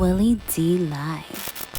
Willie D Live.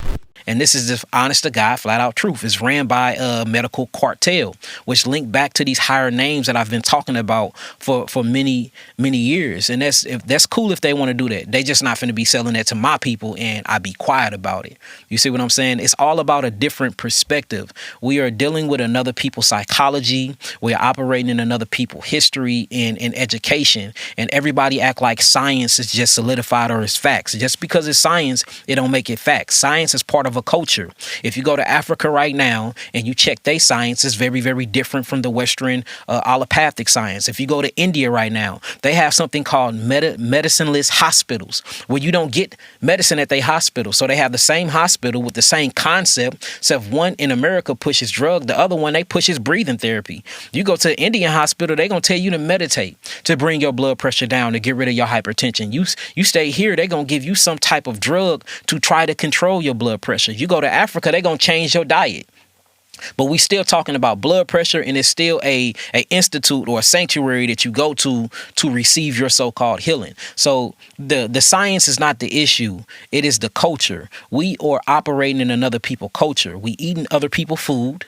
And this is the honest to God, flat out truth. It's ran by a medical cartel, which link back to these higher names that I've been talking about for many, many years. And that's cool if they want to do that. They just not finna be selling that to my people and I be quiet about it. You see what I'm saying? It's all about a different perspective. We are dealing with another people's psychology. We are operating in another people's history and education. And everybody act like science is just solidified or is facts. Just because it's science, it don't make it facts. Science is part of a culture. If you go to Africa right now and you check their science, it's very, very different from the Western allopathic science. If you go to India right now, they have something called medicineless hospitals where you don't get medicine at their hospital. So they have the same hospital with the same concept, except one in America pushes drug, the other one they pushes breathing therapy. You go to the Indian hospital, they're going to tell you to meditate to bring your blood pressure down, to get rid of your hypertension. You stay here, they're going to give you some type of drug to try to control your blood pressure. You go to Africa, they're going to change your diet. But we still talking about blood pressure, and it's still a institute or a sanctuary that you go to receive your so-called healing. So the science is not the issue. It is the culture. We are operating in another people's culture. We eating other people's food.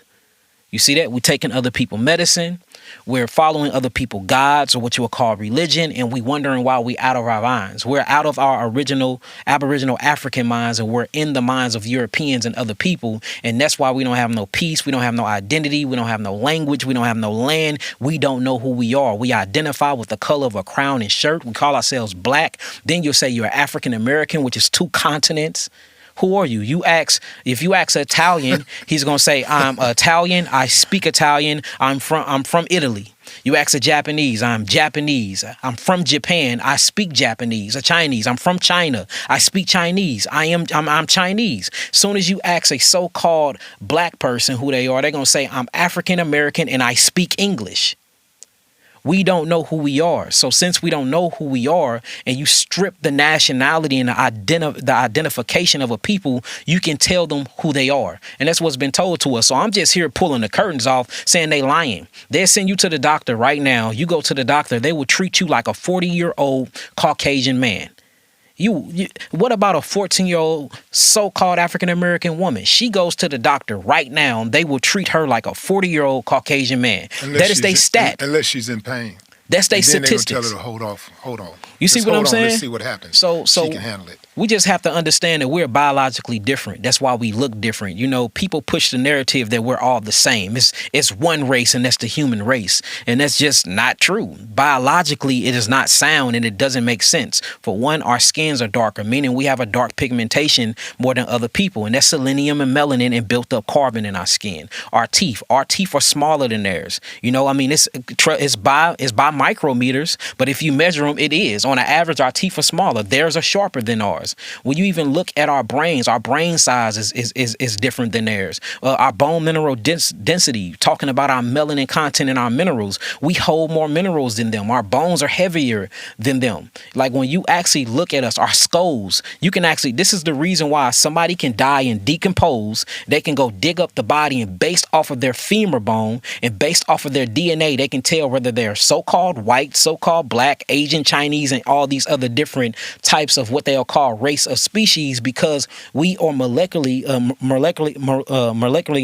You see that? We're taking other people's medicine. We're following other people's gods, or what you would call religion, and we wondering why we out of our minds. We're out of our original Aboriginal African minds, and we're in the minds of Europeans and other people. And that's why we don't have no peace. We don't have no identity. We don't have no language. We don't have no land. We don't know who we are. We identify with the color of a crown and shirt. We call ourselves black. Then you'll say you're African American, which is 2 continents. Who are you? If you ask an Italian, he's gonna say, I'm Italian, I speak Italian, I'm from Italy. You ask a Japanese, I'm Japanese. I'm from Japan, I speak Japanese. A Chinese, I'm from China, I speak Chinese. I'm Chinese. Soon as you ask a so-called black person who they are, they're gonna say, I'm African American and I speak English. We don't know who we are. So since we don't know who we are, and you strip the nationality and the identification of a people, you can tell them who they are. And that's what's been told to us. So I'm just here pulling the curtains off, saying they lying. They'll send you to the doctor right now. You go to the doctor, they will treat you like a 40-year-old Caucasian man. What about a 14-year-old so-called African-American woman? She goes to the doctor right now, and they will treat her like a 40-year-old Caucasian man. That is their stat. Unless she's in pain. That's their statistics. Then they're going to tell her to hold on. You see what I'm saying? Let's see what happens. So she can handle it. We just have to understand that we're biologically different. That's why we look different. You know, people push the narrative that we're all the same. It's one race, and that's the human race. And that's just not true. Biologically, it is not sound, and it doesn't make sense. For one, our skins are darker, meaning we have a dark pigmentation more than other people. And that's selenium and melanin and built up carbon in our skin. Our teeth are smaller than theirs. You know, I mean, it's by micrometers, but if you measure them, it is. On an average, our teeth are smaller. Theirs are sharper than ours. When you even look at our brain size is different than theirs. Our bone mineral density, talking about our melanin content in our minerals, we hold more minerals than them. Our bones are heavier than them. Like when you actually look at us, our skulls, this is the reason why somebody can die and decompose. They can go dig up the body, and based off of their femur bone and based off of their DNA, they can tell whether they're so-called white, so-called black, Asian, Chinese, and all these other different types of what they'll call race of species, because we are molecularly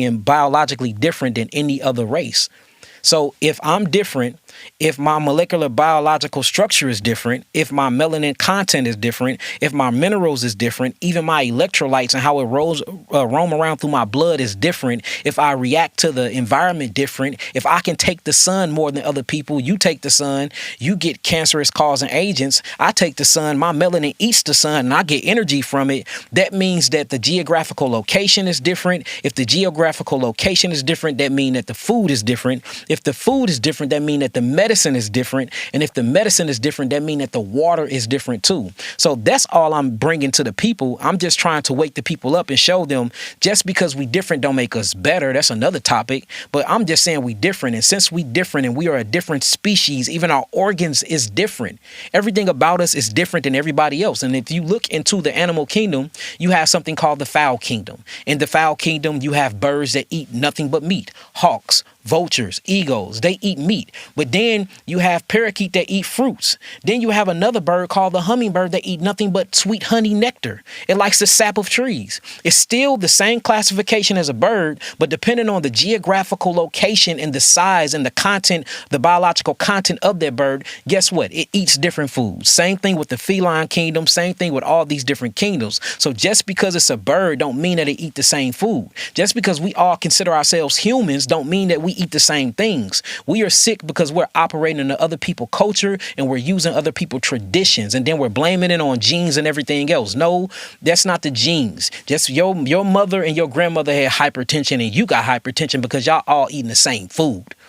and biologically different than any other race. So if I'm different, if my molecular biological structure is different, if my melanin content is different, if my minerals is different, even my electrolytes and how it roam around through my blood is different, if I react to the environment different, if I can take the sun more than other people, you take the sun, you get cancerous causing agents, I take the sun, my melanin eats the sun, and I get energy from it. That means that the geographical location is different. If the geographical location is different, that means that the food is different. If the food is different, that means that the medicine is different. And if the medicine is different, that means that the water is different too. So that's all I'm bringing to the people. I'm just trying to wake the people up and show them just because we different don't make us better. That's another topic. But I'm just saying we different. And since we different and we are a different species, even our organs is different. Everything about us is different than everybody else. And if you look into the animal kingdom, you have something called the fowl kingdom. In the fowl kingdom, you have birds that eat nothing but meat. Hawks, vultures, eagles, they eat meat. But then you have parakeet that eat fruits. Then you have another bird called the hummingbird that eat nothing but sweet honey nectar. It likes the sap of trees. It's still the same classification as a bird, but depending on the geographical location and the size and the content, the biological content of that bird, guess what? It eats different foods. Same thing with the feline kingdom, same thing with all these different kingdoms. So just because it's a bird don't mean that it eat the same food. Just because we all consider ourselves humans don't mean that we eat the same things. We are sick because we're operating in the other people's culture and we're using other people's traditions, and then we're blaming it on genes and everything else. No, that's not the genes. Just your mother and your grandmother had hypertension and you got hypertension because y'all all eating the same food.